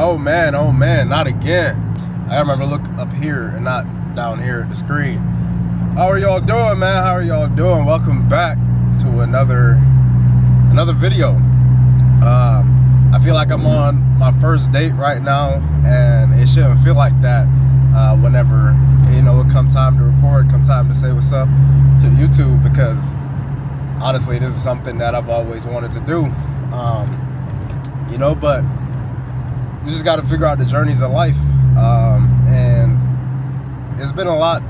Oh man, not again. I remember look up here and not down here at the screen. How are y'all doing, man? How are y'all doing? Welcome back to another video. I feel like I'm on my first date right now, and it shouldn't feel like that whenever, it come time to record, come time to say what's up to YouTube, because honestly, this is something that I've always wanted to do. But you just got to figure out the journeys of life, and it's been a lot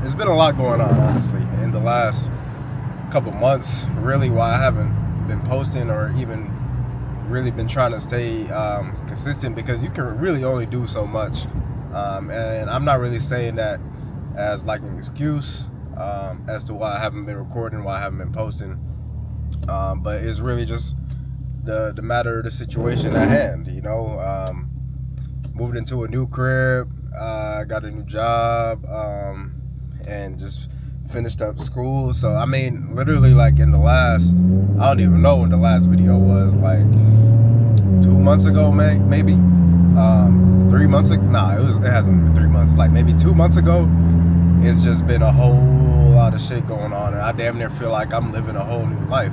going on, honestly, in the last couple months. Really, why I haven't been posting or even really been trying to stay consistent, because you can really only do so much, and I'm not really saying that as like an excuse as to why I haven't been recording, why I haven't been posting, but it's really just the matter of the situation at hand. Moved into a new crib, got a new job, and just finished up school. So I mean, literally, like in the last, I don't even know when the last video was, like 2 months ago, maybe 3 months ago. Nah, it hasn't been 3 months, like maybe 2 months ago. It's just been a whole lot of shit going on, and I damn near feel like I'm living a whole new life.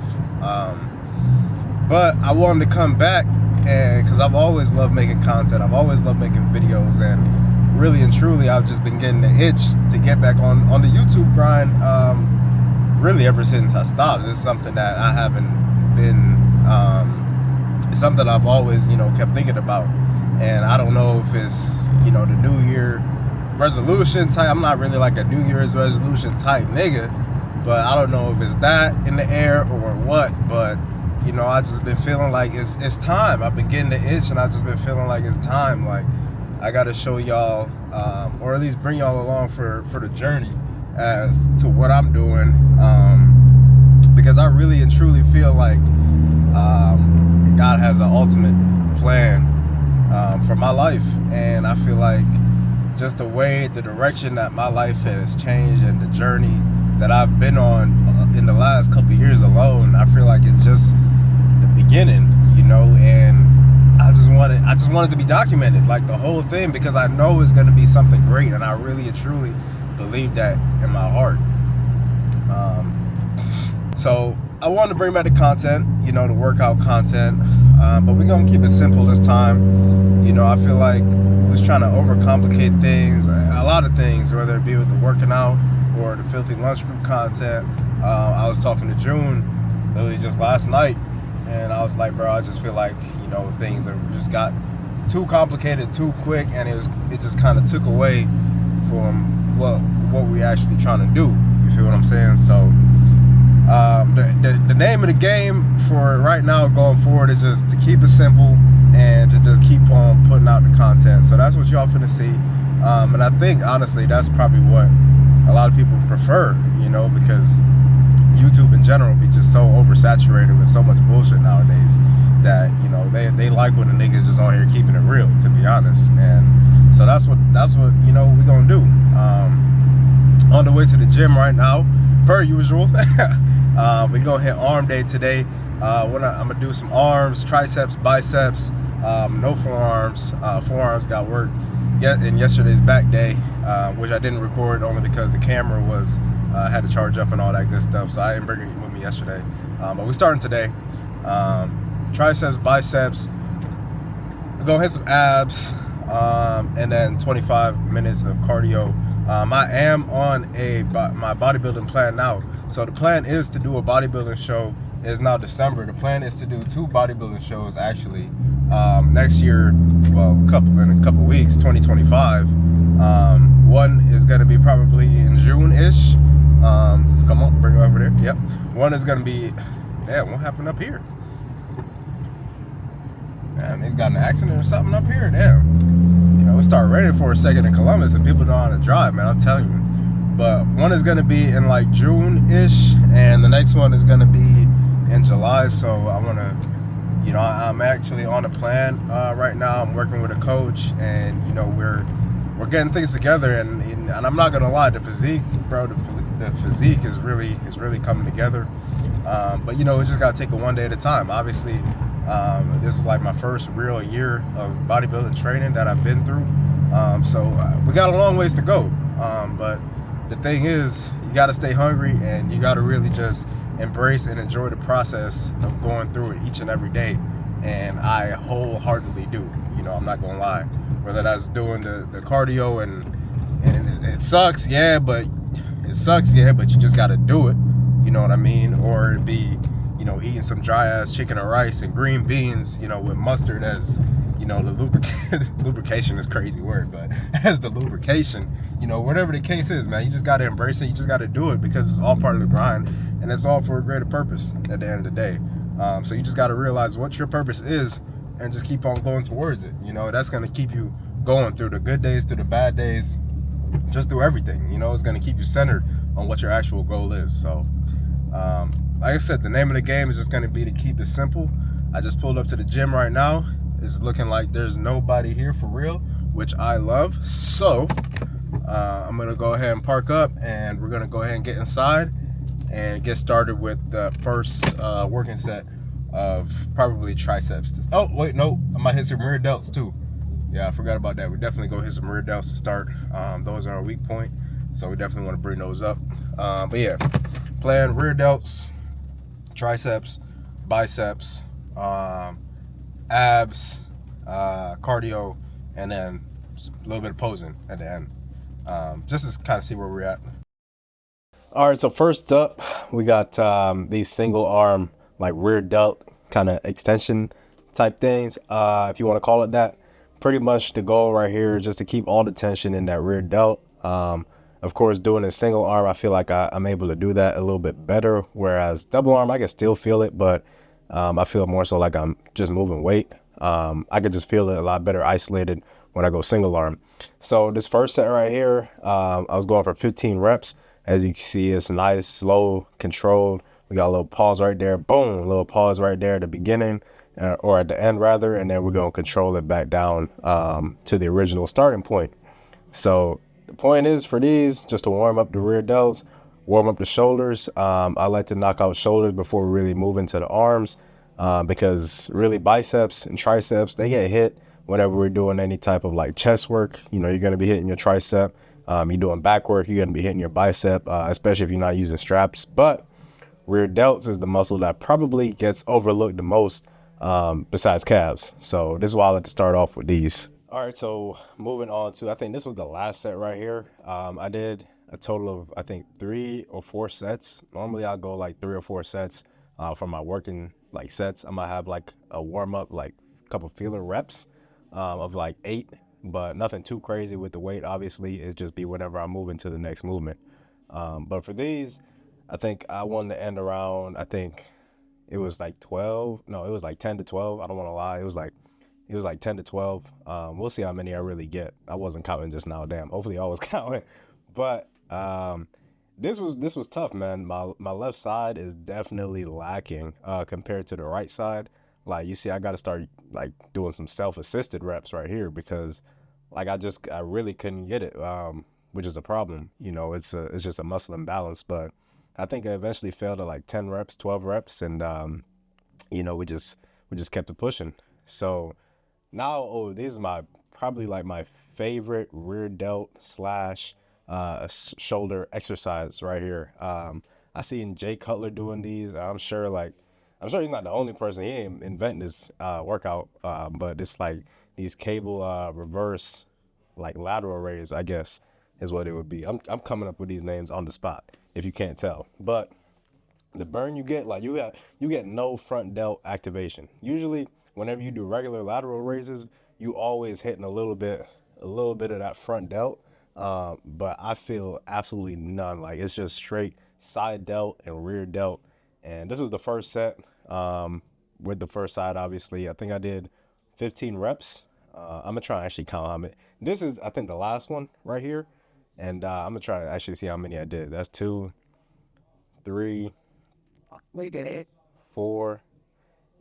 But I wanted to come back, and because I've always loved making content, I've always loved making videos, and really and truly I've just been getting the itch to get back on the YouTube grind, really ever since I stopped. This is something that I haven't been, it's something I've always, kept thinking about, and I don't know if it's, the New Year resolution type. I'm not really like a New Year's resolution type nigga, but I don't know if it's that in the air or what, but I just been feeling like it's time. I've been getting the itch, and I've just been feeling like it's time. Like, I gotta show y'all, or at least bring y'all along for the journey as to what I'm doing, because I really and truly feel like God has an ultimate plan for my life, and I feel like just the direction that my life has changed, and the journey that I've been on in the last couple years alone, I feel like it's just the beginning, and I just want it to be documented, like the whole thing, because I know it's going to be something great, and I really and truly believe that in my heart. So I wanted to bring back the content, the workout content, but we're going to keep it simple this time. I feel like I was trying to overcomplicate things, a lot of things, whether it be with the working out or the filthy lunch group content. I was talking to June literally just last night, and I was like, bro, I just feel like things have just got too complicated too quick, and it just kind of took away from what we actually trying to do. You feel what I'm saying? So the name of the game for right now going forward is just to keep it simple and to just keep on putting out the content. So that's what y'all finna see, and I think honestly that's probably what a lot of people prefer, because YouTube in general be just so oversaturated with so much bullshit nowadays that they like when the niggas just on here keeping it real, to be honest. And so that's what we gonna do. On the way to the gym right now, per usual. We gonna hit arm day today. I'm gonna do some arms, triceps, biceps, no forearms. Forearms got work in yesterday's back day, which I didn't record only because the camera was had to charge up and all that good stuff, so I didn't bring it with me yesterday. But we're starting today. Triceps, biceps. We're gonna hit some abs, and then 25 minutes of cardio. I am on my bodybuilding plan now. So the plan is to do a bodybuilding show. It's now December. The plan is to do 2 bodybuilding shows actually next year. Well, in a couple weeks, 2025. One is going to be probably in June-ish. Come on, bring it over there. Yep. One is going to be, damn, what happened up here? Man, he's got an accident or something up here. Damn. It started raining for a second in Columbus, and people don't know how to drive, man. I'm telling you. But one is going to be in like June-ish, and the next one is going to be in July. So I want to, I'm actually on a plan right now. I'm working with a coach, and we're getting things together, and I'm not gonna lie, the physique, bro, the physique is really coming together. But we just gotta take it one day at a time. Obviously, This is like my first real year of bodybuilding training that I've been through. So we got a long ways to go. But the thing is, you got to stay hungry, and you got to really just embrace and enjoy the process of going through it each and every day. And I wholeheartedly do. I'm not gonna lie. Whether that's doing the cardio and it sucks, yeah, but you just got to do it. You know what I mean? Or it'd be, eating some dry ass chicken and rice and green beans, with mustard as, the lubrication is a crazy word, but as the lubrication, whatever the case is, man, you just got to embrace it. You just got to do it because it's all part of the grind, and it's all for a greater purpose at the end of the day. So you just got to realize what your purpose is and just keep on going towards it. That's going to keep you going through the good days, through the bad days, just through everything. It's going to keep you centered on what your actual goal is. So like I said, the name of the game is just going to be to keep it simple. I just pulled up to the gym right now. It's looking like there's nobody here for real, which I love. So I'm going to go ahead and park up, and we're going to go ahead and get inside and get started with the first working set of probably triceps. Oh, wait, no, I might hit some rear delts too. Yeah, I forgot about that. We definitely go hit some rear delts to start. Those are our weak point, so we definitely want to bring those up. But yeah, playing rear delts, triceps, biceps, abs, cardio, and then a little bit of posing at the end, just to kind of see where we're at. All right, so first up, we got these single arm, like rear delt kind of extension type things, if you want to call it that. Pretty much the goal right here is just to keep all the tension in that rear delt. Of course, doing a single arm, I feel like I'm able to do that a little bit better, whereas double arm, I can still feel it, but I feel more so like I'm just moving weight. I could just feel it a lot better isolated when I go single arm. So this first set right here, I was going for 15 reps. As you can see, it's nice, slow, controlled. We got a little pause right there, boom, a little pause right there at the beginning, or at the end rather, and then we're going to control it back down to the original starting point. So the point is for these, just to warm up the rear delts, warm up the shoulders. I like to knock out shoulders before we really move into the arms, because really biceps and triceps, they get hit whenever we're doing any type of like chest work. You're going to be hitting your tricep. You're doing back work, you're going to be hitting your bicep, especially if you're not using straps. But rear delts is the muscle that probably gets overlooked the most, besides calves. So this is why I like to start off with these. All right, so moving on to, I think this was the last set right here. I did a total of, I think, 3 or 4 sets. Normally I'll go like 3 or 4 sets for my working like sets. I might have like a warm up, like a couple feeler reps of like 8, but nothing too crazy with the weight. Obviously, it's just be whenever I move into the next movement. But for these, I think I wanted to end around, I think it was like 12. No, it was like 10 to 12. I don't want to lie. It was like 10 to 12. We'll see how many I really get. I wasn't counting just now. Damn. Hopefully I was counting. But this was tough, man. My left side is definitely lacking compared to the right side. Like, you see, I got to start like doing some self-assisted reps right here, because like I really couldn't get it, which is a problem. It's just a muscle imbalance. But I think I eventually fell to like 10 reps, 12 reps, and we just kept it pushing. So now, this is probably like my favorite rear delt slash shoulder exercise right here. I seen Jay Cutler doing these. I'm sure he's not the only person. He ain't invent this workout, but it's like these cable reverse like lateral raise, I guess is what it would be. I'm coming up with these names on the spot if you can't tell. But the burn you get, like you get no front delt activation. Usually whenever you do regular lateral raises, you always hitting a little bit of that front delt. But I feel absolutely none. Like, it's just straight side delt and rear delt. And this was the first set, with the first side, obviously. I think I did 15 reps. I'm gonna try and actually count how many. This is, I think, the last one right here. And I'm gonna try to actually see how many I did. That's 2, 3, 4.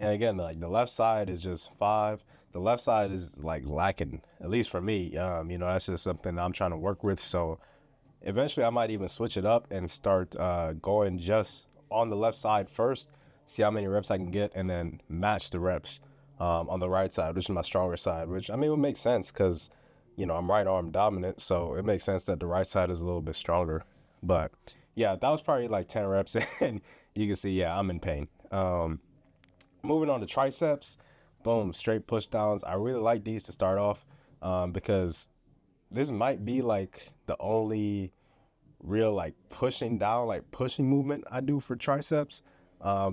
And again, like the left side is just 5. The left side is like lacking, at least for me. That's just something I'm trying to work with. So eventually I might even switch it up and start going just on the left side first, see how many reps I can get, and then match the reps on the right side, which is my stronger side, which I mean, it would make sense because, you know, I'm right arm dominant. So it makes sense that the right side is a little bit stronger. But yeah, that was probably like 10 reps. And you can see, yeah, I'm in pain. Moving on to triceps, boom, straight push downs. I really like these to start off because this might be like the only real like pushing down, like pushing movement I do for triceps,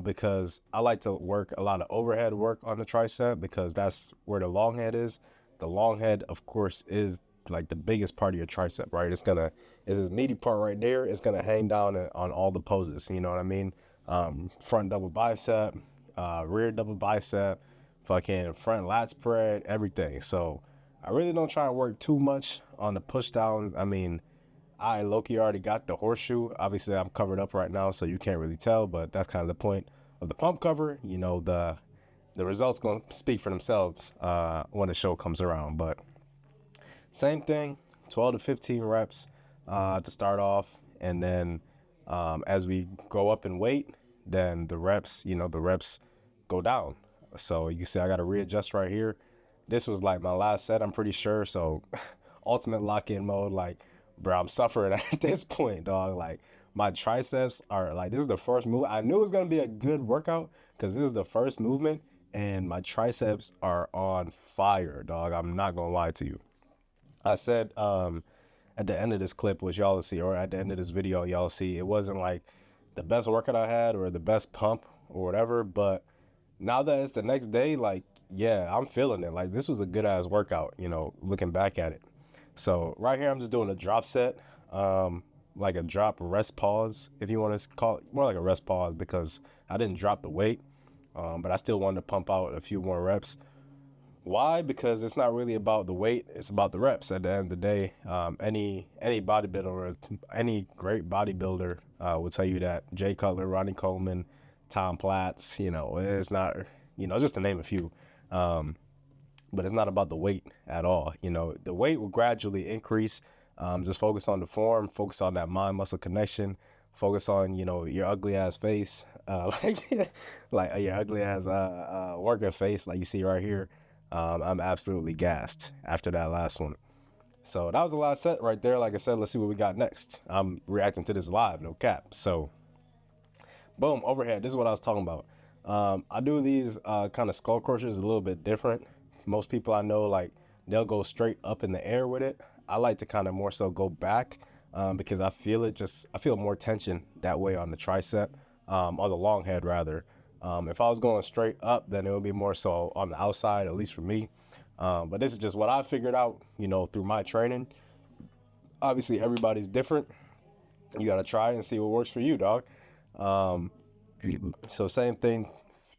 because I like to work a lot of overhead work on the tricep because that's where the long head is. The long head, of course, is like the biggest part of your tricep, right? It's this meaty part right there. It's gonna hang down on all the poses. You know what I mean? Front double bicep, rear double bicep, fucking front lat spread, everything. So I really don't try and work too much on the push downs. I mean, I low-key already got the horseshoe. Obviously, I'm covered up right now, so you can't really tell, but that's kind of the point of the pump cover. You know, the results going to speak for themselves when the show comes around. But same thing, 12 to 15 reps to start off. And then as we go up in weight, then the reps go down. So you can see I got to readjust right here. This was like my last set, I'm pretty sure. So ultimate lock-in mode, like, bro, I'm suffering at this point, dog. Like, my triceps are like, this is the first move. I knew it was going to be a good workout because this is the first movement and my triceps are on fire, dog. I'm not going to lie to you. I said at the end of this clip, which y'all see, or at the end of this video, y'all see, it wasn't like the best workout I had or the best pump or whatever. But now that it's the next day, like, yeah, I'm feeling it. Like, this was a good ass workout, you know, looking back at it. So right here, I'm just doing a drop set, like a drop rest pause, if you want to call it, more like a rest pause because I didn't drop the weight, but I still wanted to pump out a few more reps. Why? Because it's not really about the weight, it's about the reps. At the end of the day, any bodybuilder or any great bodybuilder will tell you that. Jay Cutler, Ronnie Coleman, Tom Platz, you know, it's not, you know, just to name a few. But it's not about the weight at all. You know, the weight will gradually increase. Just focus on the form, focus on that mind muscle connection, focus on, you know, your ugly ass face, like your ugly ass working face, like you see right here. I'm absolutely gassed after that last one. So that was the last set right there. Like I said, let's see what we got next. I'm reacting to this live, no cap. So boom, overhead. This is what I was talking about. I do these kind of skull crushers a little bit different. Most people I know, like, they'll go straight up in the air with it. I like to kind of more so go back because I feel more tension that way on the tricep, on the long head rather. If I was going straight up, then it would be more so on the outside, at least for me. But this is just what I figured out, you know, through my training. Obviously, everybody's different. You got to try and see what works for you, dog. So same thing,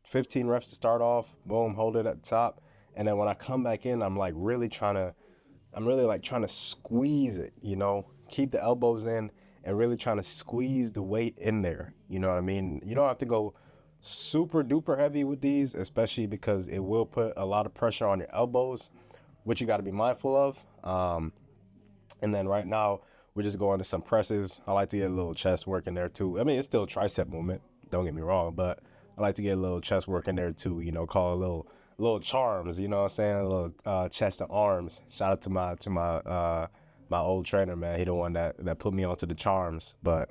15 reps to start off, boom, hold it at the top. And then when I come back in, I'm really trying to squeeze it, you know, keep the elbows in and really trying to squeeze the weight in there. You know what I mean? You don't have to go super duper heavy with these, especially because it will put a lot of pressure on your elbows, which you got to be mindful of. And then right now, we're just going to some presses. I like to get a little chest work in there too. I mean, it's still tricep movement, don't get me wrong, but I like to get a little chest work in there too, you know, call it a little charms, you know what I'm saying? A little chest and arms. Shout out to my old trainer, man. He the one that put me onto the charms. But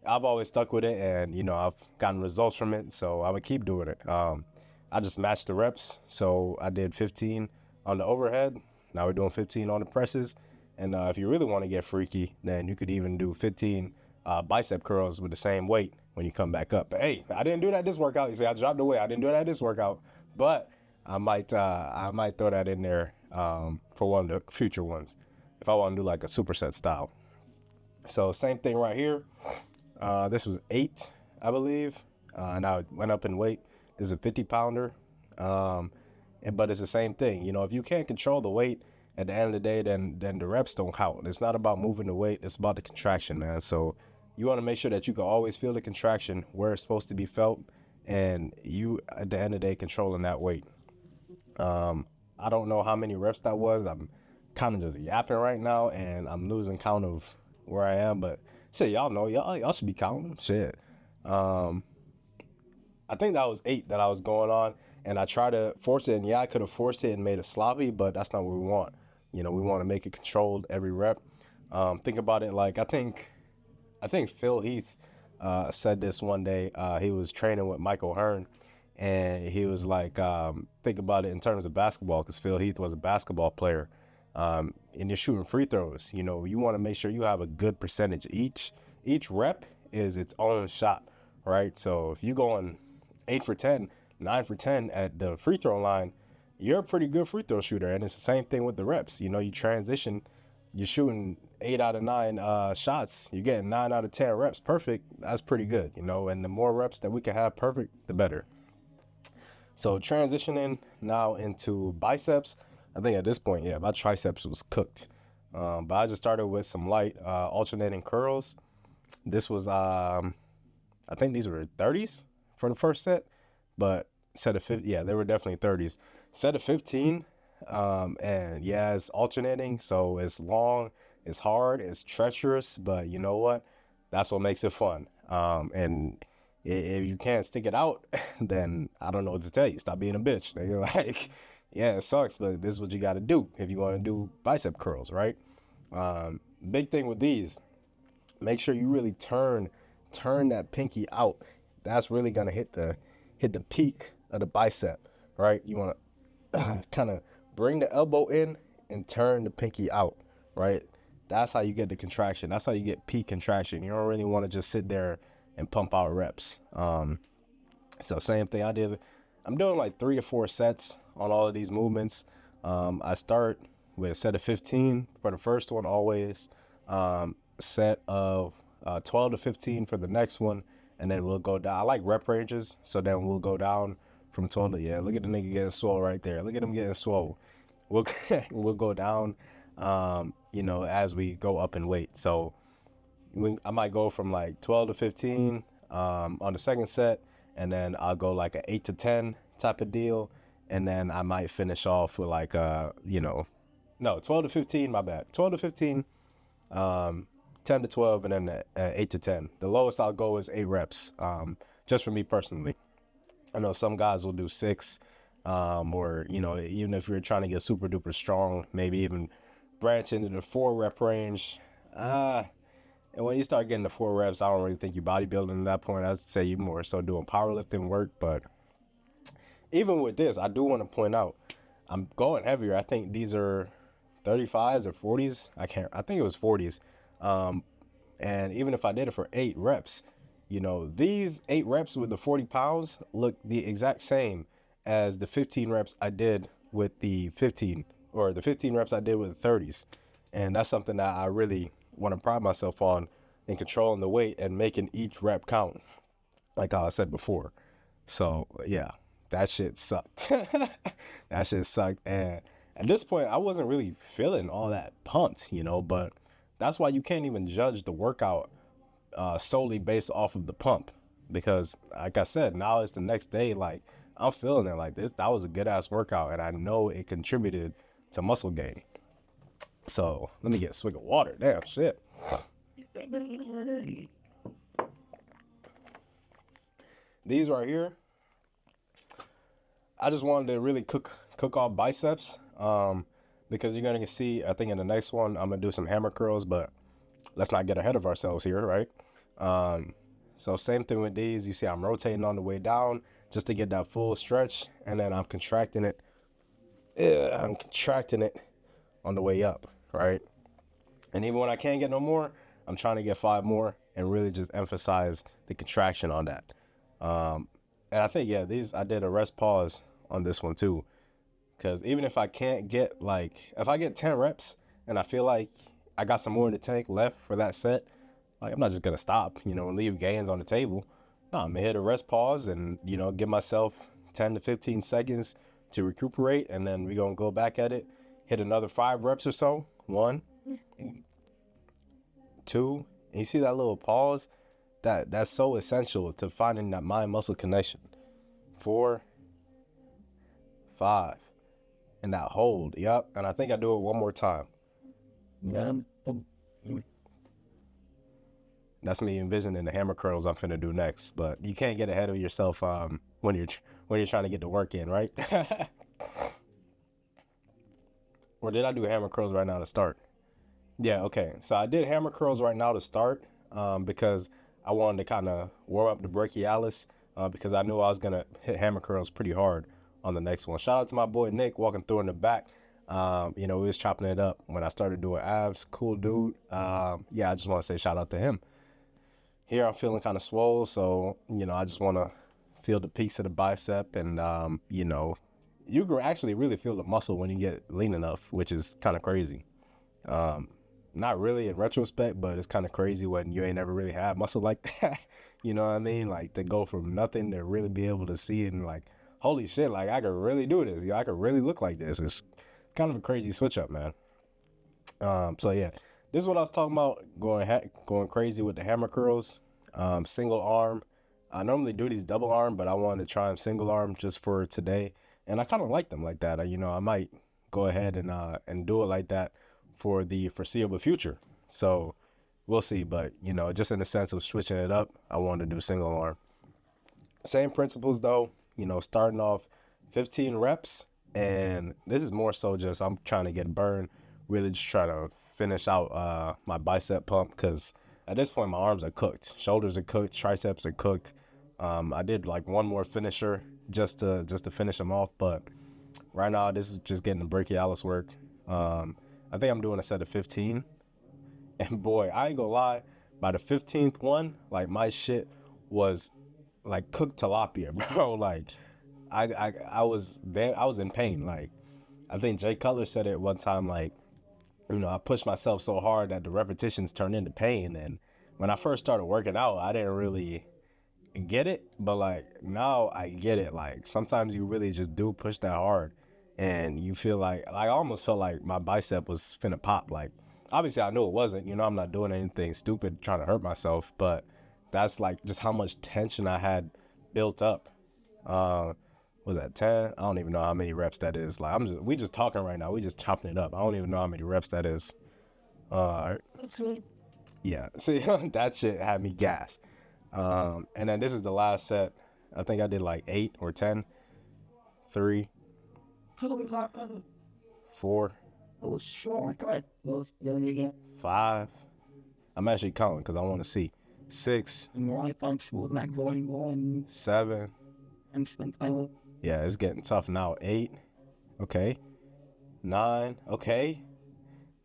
I've always stuck with it, and you know, I've gotten results from it, so I'm gonna keep doing it. I just matched the reps, so I did 15 on the overhead. Now we're doing 15 on the presses, and if you really want to get freaky, then you could even do 15 bicep curls with the same weight when you come back up. But hey, I didn't do that this workout. You see, I dropped the weight. I didn't do that this workout, but I might throw that in there for one of the future ones if I want to do like a superset style. So same thing right here. This was 8, I believe, and I went up in weight. This is a 50 pounder, but it's the same thing. You know, if you can't control the weight at the end of the day, then the reps don't count. It's not about moving the weight. It's about the contraction, man. So you want to make sure that you can always feel the contraction where it's supposed to be felt, and you, at the end of the day, controlling that weight. I don't know how many reps that was. I'm kind of just yapping right now, and I'm losing count of where I am. But shit, y'all know, y'all should be counting. Shit. I think that was 8 that I was going on, and I try to force it. And yeah, I could have forced it and made it sloppy, but that's not what we want. We want to make it controlled every rep. Think about it like I think Phil Heath said this one day. He was training with Michael Hearn, and he was like, think about it in terms of basketball, because Phil Heath was a basketball player. And you're shooting free throws. You want to make sure you have a good percentage. Each rep is its own shot, right? So if you go on 8 for 10, 9 for 10 at the free throw line, you're a pretty good free throw shooter. And it's the same thing with the reps. You transition, you're shooting 8 out of 9 shots. You're getting 9 out of 10 reps perfect. That's pretty good, and the more reps that we can have perfect, the better. So transitioning now into biceps, I think at this point, yeah, my triceps was cooked. But I just started with some light alternating curls. This was, I think these were 30s for the first set, but set of 50, yeah, they were definitely 30s. Set of 15, and yeah, it's alternating, so it's long, it's hard, it's treacherous, but you know what? That's what makes it fun. And if you can't stick it out, then I don't know what to tell you. Stop being a bitch. You're like, yeah, it sucks, but this is what you got to do if you want to do bicep curls, right? Big thing with these, make sure you really turn that pinky out. That's really gonna hit the peak of the bicep, right? You want to kind of bring the elbow in and turn the pinky out, right? That's how you get the contraction. That's how you get peak contraction. You don't really want to just sit there and pump out reps. So same thing I did. I'm doing like 3 to 4 sets on all of these movements. I start with a set of 15 for the first one always. Set of 12 to 15 for the next one, and then we'll go down. I like rep ranges, so then we'll go down from 12 to, yeah, look at the nigga getting swole right there. Look at him getting swole. We'll go down, as we go up in weight. So I might go from like 12 to 15 on the second set, and then I'll go like an 8 to 10 type of deal, and then I might finish off with like 12 to 15, my bad, 12 to 15, 10 to 12, and then 8 to 10. The lowest I'll go is 8 reps, just for me personally. I know some guys will do 6, or even if you're trying to get super duper strong, maybe even branch into the 4 rep range. And when you start getting to 4 reps, I don't really think you're bodybuilding at that point. I'd say you're more so doing powerlifting work. But even with this, I do want to point out, I'm going heavier. I think these are 35s or 40s. I think it was 40s. And even if I did it for 8 reps, these 8 reps with the 40 pounds look the exact same as the 15 reps I did with the 15, or the 15 reps I did with the 30s. And that's something that I really want to pride myself on, in controlling the weight and making each rep count, like I said before. So yeah, that shit sucked. That shit sucked. And at this point, I wasn't really feeling all that pumped, but that's why you can't even judge the workout solely based off of the pump, because like I said, now it's the next day, like I'm feeling it, like that was a good ass workout, and I know it contributed to muscle gain. So let me get a swig of water. Damn shit. These right here, I just wanted to really cook off biceps, because you're gonna see, I think in the next one I'm gonna do some hammer curls, but let's not get ahead of ourselves here, right? So same thing with these. You see I'm rotating on the way down just to get that full stretch, and then I'm contracting it. I'm contracting it on the way up, right? And even when I can't get no more, I'm trying to get 5 more and really just emphasize the contraction on that. And I think, yeah, I did a rest pause on this one too, because even if I can't get, if I get 10 reps and I feel like I got some more in the tank left for that set, I'm not just gonna stop, and leave gains on the table. No, I'm gonna hit a rest pause and, give myself 10 to 15 seconds to recuperate, and then we're gonna go back at it, hit another 5 reps or so. 1, 2, and you see that little pause? That's so essential to finding that mind muscle connection. 4, 5, and that hold. Yep. And I think I do it one more time. Yeah. That's me envisioning the hammer curls I'm finna do next, but you can't get ahead of yourself when you're trying to get the work in, right? Or did I do hammer curls right now to start? Yeah, okay. So I did hammer curls right now to start because I wanted to kind of warm up the brachialis because I knew I was going to hit hammer curls pretty hard on the next one. Shout out to my boy Nick walking through in the back. We was chopping it up when I started doing abs. Cool dude. Yeah, I just want to say shout out to him. Here I'm feeling kind of swole, so, I just want to feel the peaks of the bicep and, you can actually really feel the muscle when you get lean enough, which is kind of crazy. Not really in retrospect, but it's kind of crazy when you ain't never really had muscle like that. You know what I mean? Like to go from nothing to really be able to see it and like, holy shit, like I could really do this. I could really look like this. It's kind of a crazy switch up, man. So yeah, this is what I was talking about, going crazy with the hammer curls. Single arm. I normally do these double arm, but I wanted to try them single arm just for today. And I kind of like them like that. I might go ahead and do it like that for the foreseeable future. So we'll see. But, just in the sense of switching it up, I wanted to do single arm. Same principles though, starting off 15 reps. And this is more so just I'm trying to get burned, really just trying to finish out my bicep pump because at this point my arms are cooked. Shoulders are cooked. Triceps are cooked. I did like one more finisher just to finish them off. But right now this is just getting the brachialis work. I think I'm doing a set of 15. And boy, I ain't gonna lie, by the 15th one, like my shit was like cooked tilapia, bro. Like I was there, I was in pain. Like I think Jay Cutler said it one time, like, I pushed myself so hard that the repetitions turned into pain. And when I first started working out, I didn't really get it, but like now I get it. Like sometimes you really just do push that hard and you feel like I almost felt like my bicep was finna pop. Like obviously I knew it wasn't, I'm not doing anything stupid trying to hurt myself, but that's like just how much tension I had built up. Was that 10? I don't even know how many reps that is. Like we just talking right now. We just chopping it up. I don't even know how many reps that is. Yeah. See, that shit had me gassed. And then this is the last set. I think I did like 8 or 10. 3, 4, 5. I'm actually counting because I want to see. 6, 7. Yeah, it's getting tough now. 8. Okay. 9. Okay.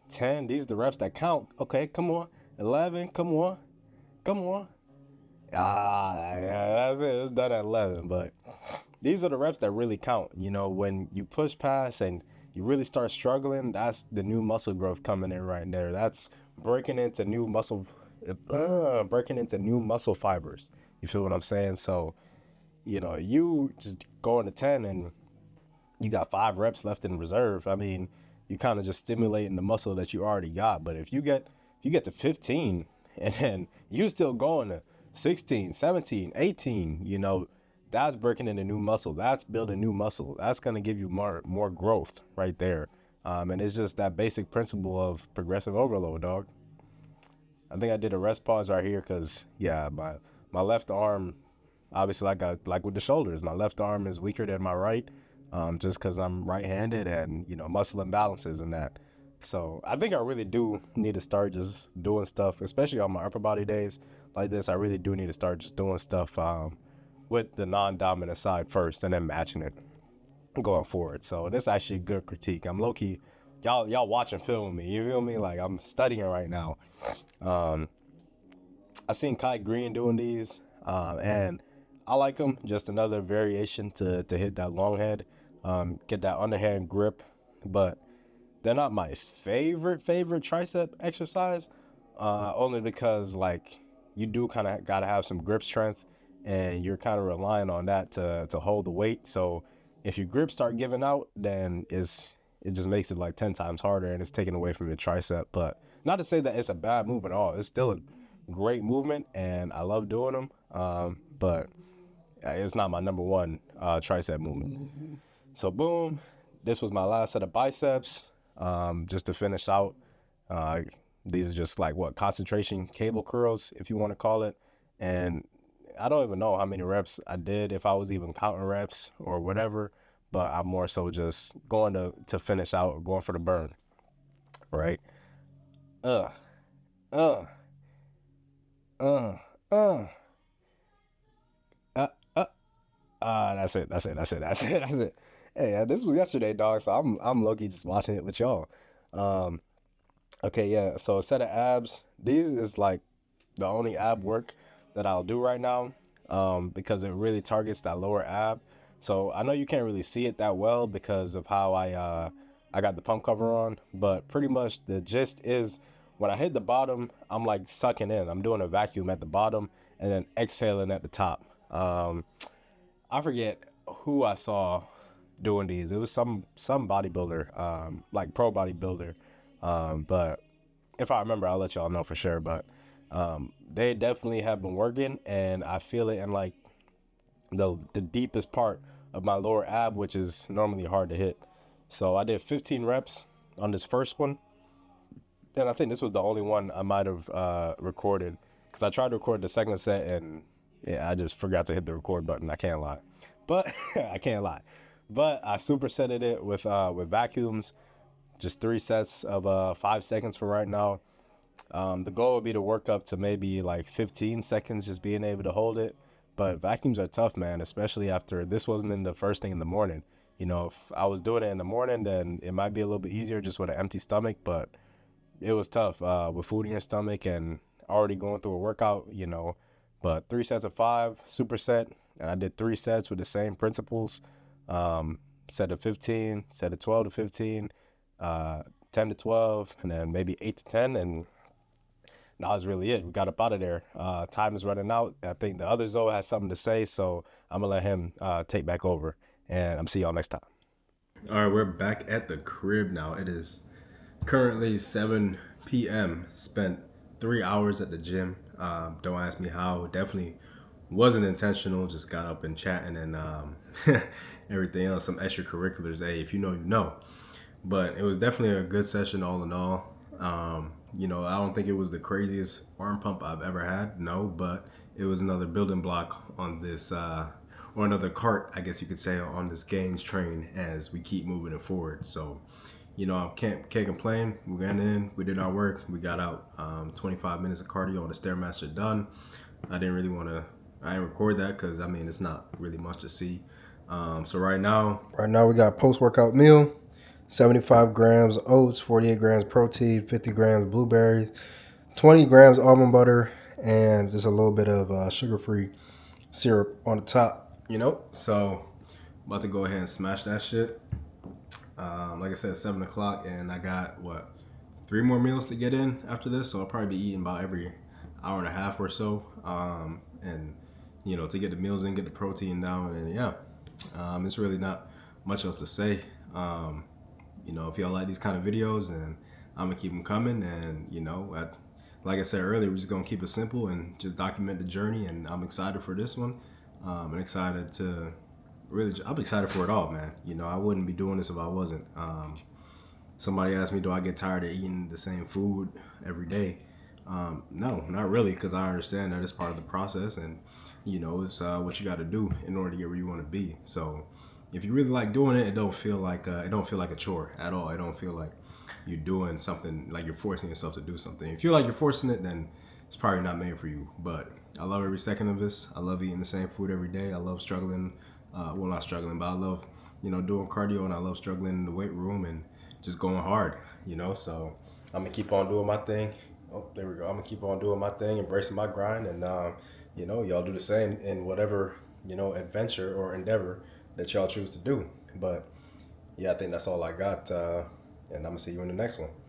10. These are the reps that count. Okay, come on. 11. Come on. Yeah, that's it. It's done at 11. But these are the reps that really count. When you push past and you really start struggling, that's the new muscle growth coming in right there. That's breaking into new muscle fibers. You feel what I'm saying? So, you just go into 10 and you got 5 reps left in reserve. I mean, you kind of just stimulating the muscle that you already got. But if you get to 15 and then you still going to 16, 17, 18, that's breaking into new muscle. That's building new muscle. That's going to give you more growth right there. And it's just that basic principle of progressive overload, dog. I think I did a rest pause right here because, yeah, my left arm, obviously, like with the shoulders, my left arm is weaker than my right, just because I'm right-handed and, muscle imbalances and that. So I think I really do need to start just doing stuff, especially on my upper body days like this. I really do need to start just doing stuff with the non-dominant side first and then matching it going forward. So this is actually a good critique. I'm low-key, y'all watching film me, you feel me? Like I'm studying right now. I seen Kai Green doing these and I like them. Just another variation to hit that long head, get that underhand grip, but they're not my favorite tricep exercise, only because like you do kind of got to have some grip strength and you're kind of relying on that to hold the weight. So if your grip start giving out, then it just makes it like 10 times harder and it's taken away from your tricep. But not to say that it's a bad move at all. It's still a great movement and I love doing them. But it's not my number one tricep movement. So boom, this was my last set of biceps. Just to finish out, these are just like concentration cable curls, if you want to call it. And I don't even know how many reps I did, if I was even counting reps or whatever, but I'm more so just going to finish out, going for the burn, right? Uh, uh, uh, uh, uh, uh. That's it. That's it. That's it. That's it. That's it. Hey, this was yesterday, dog. So I'm low-key just watching it with y'all. Um, okay, yeah. So a set of abs. These is like the only ab work that I'll do right now, because it really targets that lower ab. So I know you can't really see it that well because of how I got the pump cover on, but pretty much the gist is when I hit the bottom, I'm like sucking in. I'm doing a vacuum at the bottom and then exhaling at the top. I forget who I saw doing these. It was some bodybuilder, like pro bodybuilder, but if I remember, I'll let y'all know for sure. But they definitely have been working, and I feel it in like the deepest part of my lower ab, which is normally hard to hit. So I did 15 reps on this first one, and I think this was the only one I might have recorded because I tried to record the second set, and yeah, I just forgot to hit the record button. I can't lie, but I can't lie. But I supersetted it with vacuums, just 3 sets of 5 seconds for right now. The goal would be to work up to maybe like 15 seconds, just being able to hold it. But vacuums are tough, man, especially after this wasn't in the first thing in the morning. You know, if I was doing it in the morning, then it might be a little bit easier just with an empty stomach. But it was tough with food in your stomach and already going through a workout, you know. But 3 sets of 5, superset. And I did 3 sets with the same principles. Set of 15, set of 12 to 15, 10 to 12, and then maybe 8 to 10. And that was really it. We got up out of there. Time is running out. I think the other Zoe has something to say, so I'm gonna let him take back over. And I'm see y'all next time. All right, we're back at the crib now. It is currently 7 p.m. Spent 3 hours at the gym. Don't ask me how. Definitely wasn't intentional. Just got up and chatting and everything else. Some extracurriculars. Hey, if you know, you know. But it was definitely a good session all in all. You know, I don't think it was the craziest arm pump I've ever had. No, but it was another building block on this, or another cart, I guess you could say, on this gains train as we keep moving it forward. So, you know, I can't complain. We went in, we did our work, we got out. 25 minutes of cardio on the Stairmaster done. I didn't record that because I mean it's not really much to see. So right now we got post-workout meal. 75 grams oats, 48 grams protein, 50 grams blueberries, 20 grams almond butter, and just a little bit of sugar-free syrup on the top. You know, so about to go ahead and smash that shit. Like I said, 7 o'clock, and I got 3 more meals to get in after this, so I'll probably be eating about every hour and a half or so. And you know, to get the meals in, get the protein down, and yeah, it's really not much else to say. You know, if y'all like these kind of videos, and I'm gonna keep them coming. And you know, like I said earlier, we're just gonna keep it simple and just document the journey. And I'm excited for this one. I'm excited for it all, man. You know, I wouldn't be doing this if I wasn't. Somebody asked me, do I get tired of eating the same food every day? No, not really, because I understand that it's part of the process, and you know, it's what you got to do in order to get where you want to be. So if you really like doing it, it don't feel like a chore at all. It don't feel like you're doing something, like you're forcing yourself to do something. If you feel like you're forcing it, then it's probably not made for you. But I love every second of this. I love eating the same food every day. I love struggling. Well, not struggling, but I love, you know, doing cardio, and I love struggling in the weight room and just going hard, you know. So I'm gonna keep on doing my thing. Oh, there we go. I'm gonna keep on doing my thing, embracing my grind, and you know, y'all do the same in whatever, you know, adventure or endeavor that y'all choose to do. But yeah, I think that's all I got, and I'm gonna see you in the next one.